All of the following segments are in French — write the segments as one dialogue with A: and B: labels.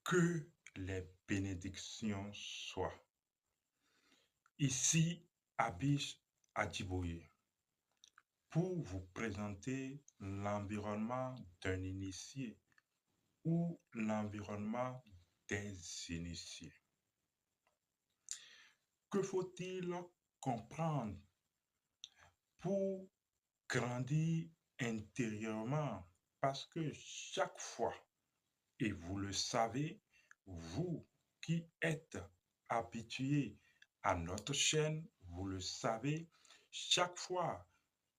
A: Que les bénédictions soient. Ici, Abish Adjiboye, pour vous présenter l'environnement d'un initié ou l'environnement des initiés. Que faut-il comprendre pour grandir intérieurement? Parce que chaque fois, et vous le savez, vous qui êtes habitués à notre chaîne, vous le savez, chaque fois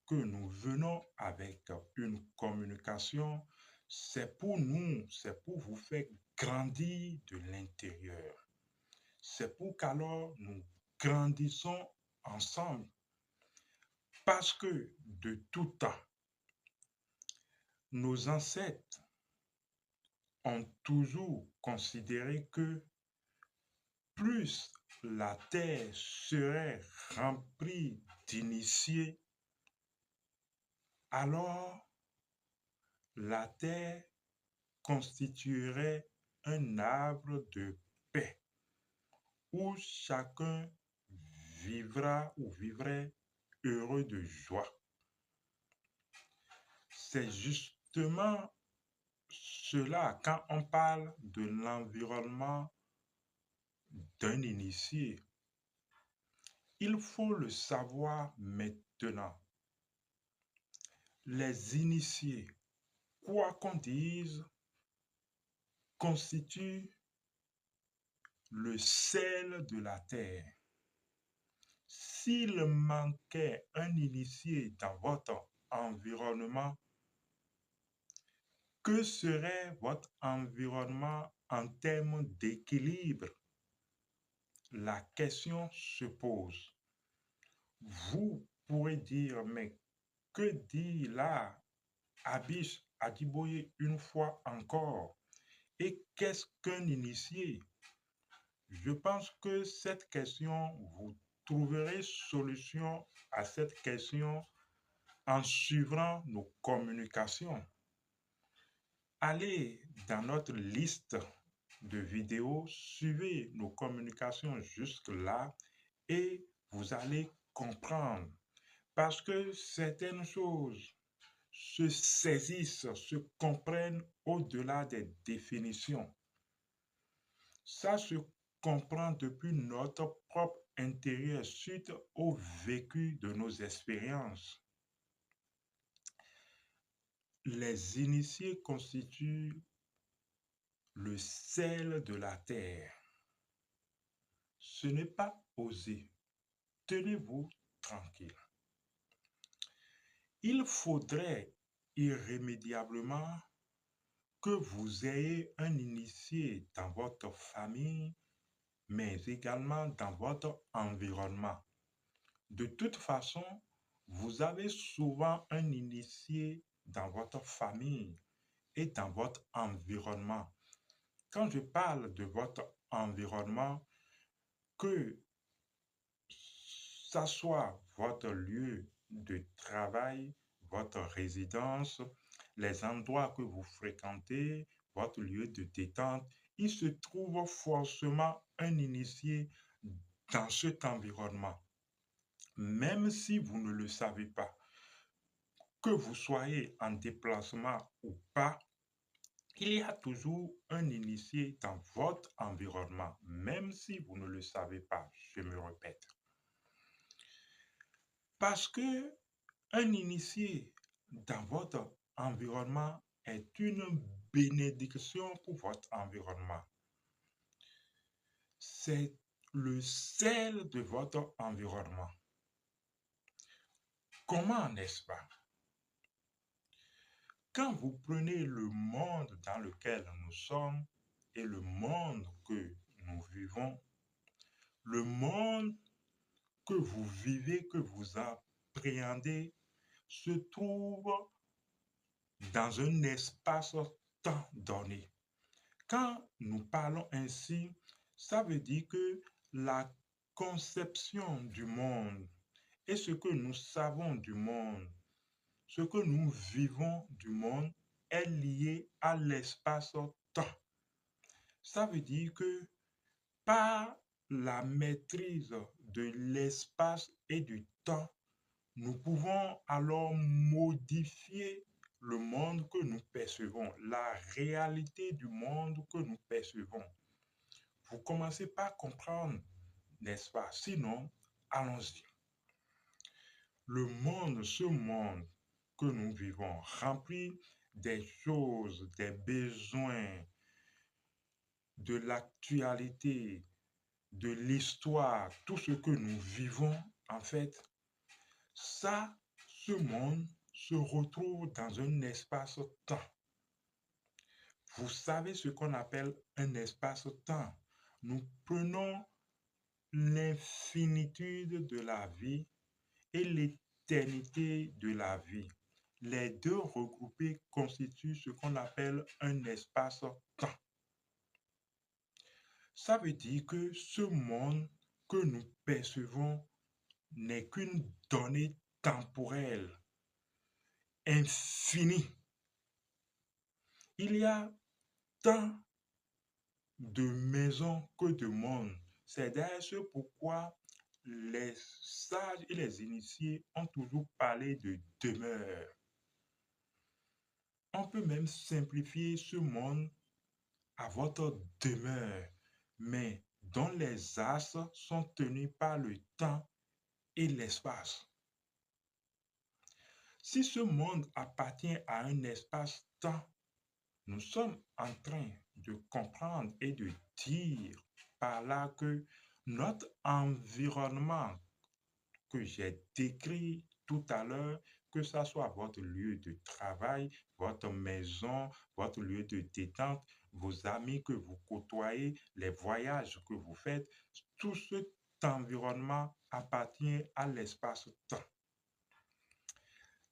A: que nous venons avec une communication, c'est pour nous, c'est pour vous faire grandir de l'intérieur. C'est pour qu'alors nous grandissons ensemble. Parce que de tout temps, nos ancêtres ont toujours considéré que plus la terre serait remplie d'initiés, alors la terre constituerait un arbre de paix où chacun vivra ou vivrait heureux de joie. C'est justement cela quand on parle de l'environnement d'un initié. Il faut le savoir maintenant. Les initiés, quoi qu'on dise, constituent le sel de la terre. S'il manquait un initié dans votre environnement, que serait votre environnement en termes d'équilibre? La question se pose. Vous pourrez dire, mais que dit là Abish Adjiboye une fois encore? Et qu'est-ce qu'un initié? Je pense que cette question, vous trouverez solution à cette question en suivant nos communications. Allez dans notre liste de vidéos, suivez nos communications jusque-là et vous allez comprendre. Parce que certaines choses se saisissent, se comprennent au-delà des définitions. Ça se comprend depuis notre propre intérieur suite au vécu de nos expériences. Les initiés constituent le sel de la terre. Ce n'est pas osé. Tenez-vous tranquille. Il faudrait irrémédiablement que vous ayez un initié dans votre famille, mais également dans votre environnement. De toute façon, vous avez souvent un initié dans votre famille et dans votre environnement. Quand je parle de votre environnement, que ça soit votre lieu de travail, votre résidence, les endroits que vous fréquentez, votre lieu de détente, il se trouve forcément un initié dans cet environnement. Même si vous ne le savez pas, que vous soyez en déplacement ou pas, il y a toujours un initié dans votre environnement, même si vous ne le savez pas, je me répète. Parce que un initié dans votre environnement est une bénédiction pour votre environnement. C'est le sel de votre environnement. Comment n'est-ce pas? Quand vous prenez le monde dans lequel nous sommes et le monde que nous vivons, le monde que vous vivez, que vous appréhendez, se trouve dans un espace-temps donné. Quand nous parlons ainsi, ça veut dire que la conception du monde et ce que nous savons du monde, ce que nous vivons du monde est lié à l'espace-temps. Ça veut dire que par la maîtrise de l'espace et du temps, nous pouvons alors modifier le monde que nous percevons, la réalité du monde que nous percevons. Vous commencez par comprendre, n'est-ce pas? Sinon, allons-y. Ce monde que nous vivons, rempli des choses, des besoins, de l'actualité, de l'histoire, tout ce que nous vivons, en fait, ça, ce monde se retrouve dans un espace-temps. Vous savez ce qu'on appelle un espace-temps. Nous prenons l'infinitude de la vie et l'éternité de la vie. Les deux regroupés constituent ce qu'on appelle un espace-temps. Ça veut dire que ce monde que nous percevons n'est qu'une donnée temporelle, infinie. Il y a tant de maisons que de monde. C'est d'ailleurs ce pourquoi les sages et les initiés ont toujours parlé de demeure. On peut même simplifier ce monde à votre demeure, mais dont les astres sont tenus par le temps et l'espace. Si ce monde appartient à un espace-temps, nous sommes en train de comprendre et de dire par là que notre environnement que j'ai décrit tout à l'heure, que ce soit votre lieu de travail, votre maison, votre lieu de détente, vos amis que vous côtoyez, les voyages que vous faites, tout cet environnement appartient à l'espace-temps.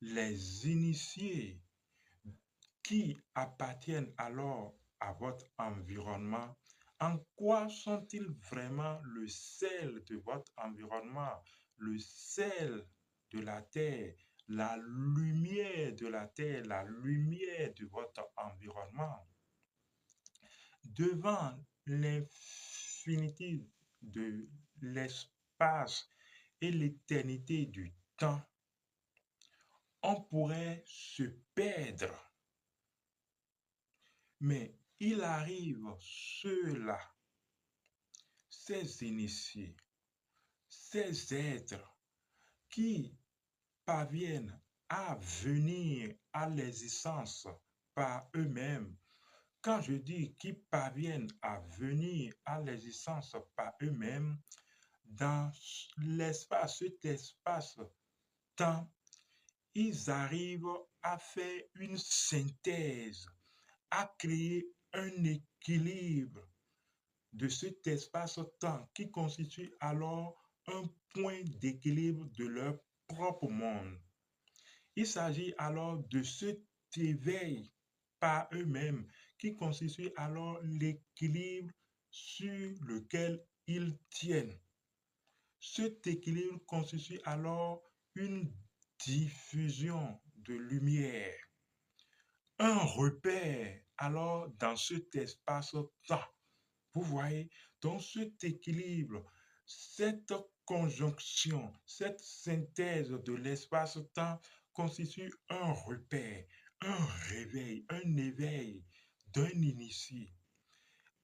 A: Les initiés qui appartiennent alors à votre environnement, en quoi sont-ils vraiment le sel de votre environnement, le sel de la terre, la lumière de la terre, la lumière de votre environnement? Devant l'infinité de l'espace et l'éternité du temps, on pourrait se perdre. Mais il arrive ceux-là, ces initiés, ces êtres qui parviennent à venir à l'existence par eux-mêmes. Quand je dis qui parviennent à venir à l'existence par eux-mêmes, dans l'espace, cet espace-temps, ils arrivent à faire une synthèse, à créer un équilibre de cet espace-temps qui constitue alors un point d'équilibre de leur propre monde. Il s'agit alors de cet éveil par eux-mêmes qui constitue alors l'équilibre sur lequel ils tiennent. Cet équilibre constitue alors une diffusion de lumière, un repère alors dans cet espace-temps. Vous voyez, donc cet équilibre, cette conjonction, cette synthèse de l'espace-temps constitue un repère, un réveil, un éveil d'un initié.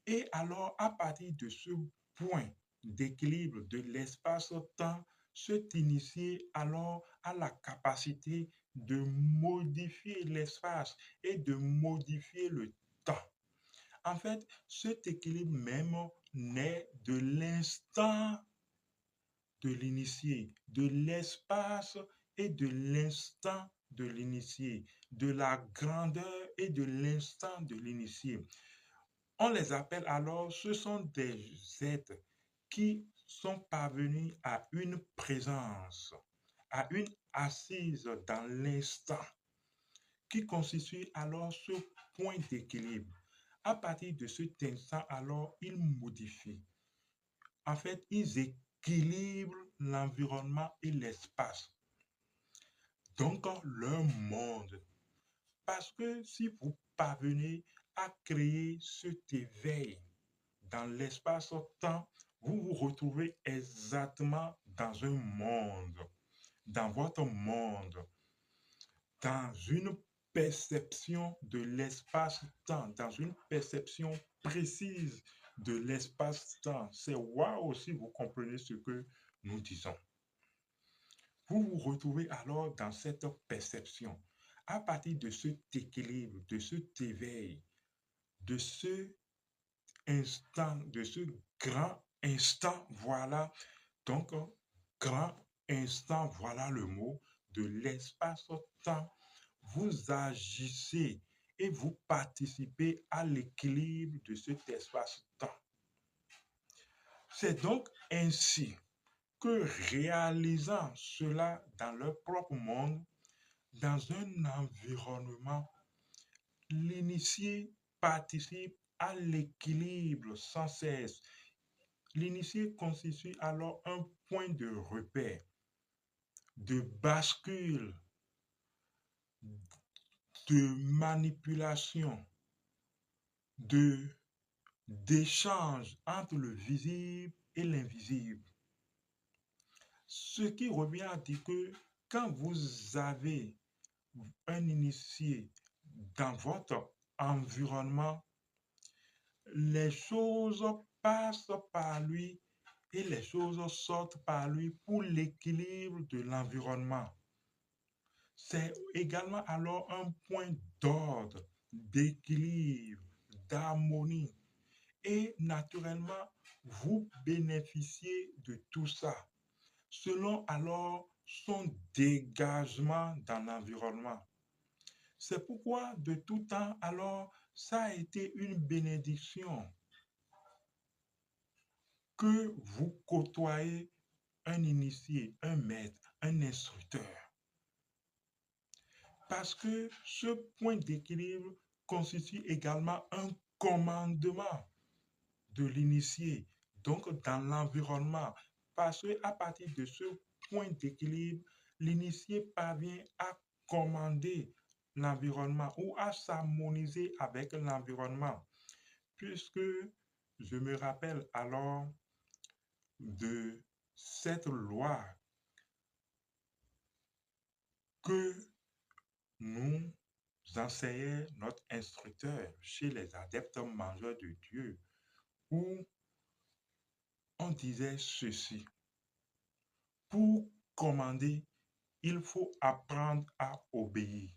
A: Et alors, à partir de ce point d'équilibre de l'espace-temps, cet initié alors a la capacité de modifier l'espace et de modifier le temps. En fait, cet équilibre même naît de l'instant de l'initié, de l'espace et de l'instant de l'initié, de la grandeur et de l'instant de l'initié. On les appelle alors, ce sont des êtres qui sont parvenus à une présence, à une assise dans l'instant, qui constitue alors ce point d'équilibre. À partir de cet instant, alors, ils modifient. En fait, ils équilibrent l'environnement et l'espace. Donc, leur monde. Parce que si vous parvenez à créer cet éveil, dans l'espace-temps, vous vous retrouvez exactement dans un monde, dans votre monde, dans une perception de l'espace-temps, dans une perception précise de l'espace-temps. C'est waouh si vous comprenez ce que nous disons. Vous vous retrouvez alors dans cette perception. À partir de cet équilibre, de cet éveil, de ce instant, de ce grand instant, voilà, donc grand instant, voilà le mot, de l'espace-temps, vous agissez et vous participez à l'équilibre de cet espace-temps. C'est donc ainsi que réalisant cela dans leur propre monde, dans un environnement, l'initié participe à l'équilibre sans cesse. L'initié constitue alors un point de repère, de bascule, de manipulation, de d'échange entre le visible et l'invisible. Ce qui revient à dire que quand vous avez un initié dans votre environnement, les choses passent par lui et les choses sortent par lui pour l'équilibre de l'environnement. C'est également alors un point d'ordre, d'équilibre, d'harmonie. Et naturellement, vous bénéficiez de tout ça selon alors son dégagement dans l'environnement. C'est pourquoi de tout temps, alors, ça a été une bénédiction que vous côtoyez un initié, un maître, un instructeur. Parce que ce point d'équilibre constitue également un commandement de l'initié, donc dans l'environnement. Parce qu'à partir de ce point d'équilibre, l'initié parvient à commander l'environnement ou à s'harmoniser avec l'environnement. Puisque je me rappelle alors de cette loi que nous enseignait notre instructeur chez les adeptes mangeurs de Dieu, où on disait ceci: pour commander, il faut apprendre à obéir.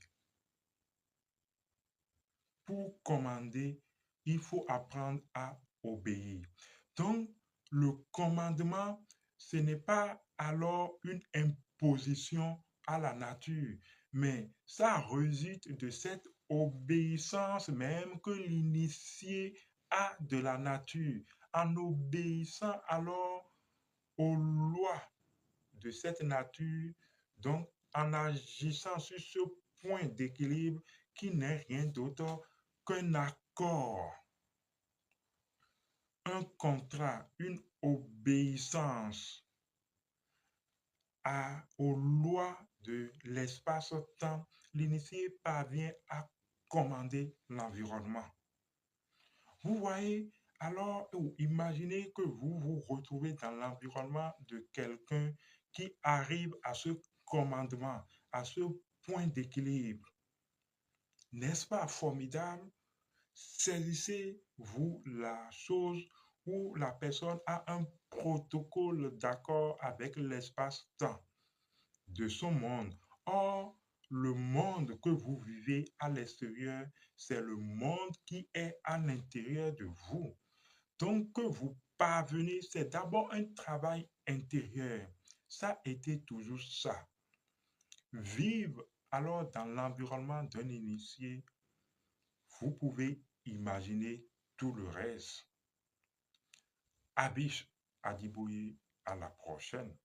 A: Pour commander, il faut apprendre à obéir. Donc, le commandement, ce n'est pas alors une imposition à la nature, mais ça résulte de cette obéissance même que l'initié a de la nature, en obéissant alors aux lois de cette nature, donc en agissant sur ce point d'équilibre qui n'est rien d'autre qu'un accord, un contrat, une obéissance aux lois de l'espace-temps. L'initié parvient à commander l'environnement. Vous voyez, alors, imaginez que vous vous retrouvez dans l'environnement de quelqu'un qui arrive à ce commandement, à ce point d'équilibre. N'est-ce pas formidable? Saisissez-vous la chose où la personne a un protocole d'accord avec l'espace-temps de son monde. Or, le monde que vous vivez à l'extérieur, c'est le monde qui est à l'intérieur de vous. Donc, que vous parvenez, c'est d'abord un travail intérieur. Ça a été toujours ça. Vivre alors dans l'environnement d'un initié, vous pouvez imaginer tout le reste. Abish Adibouye, à la prochaine.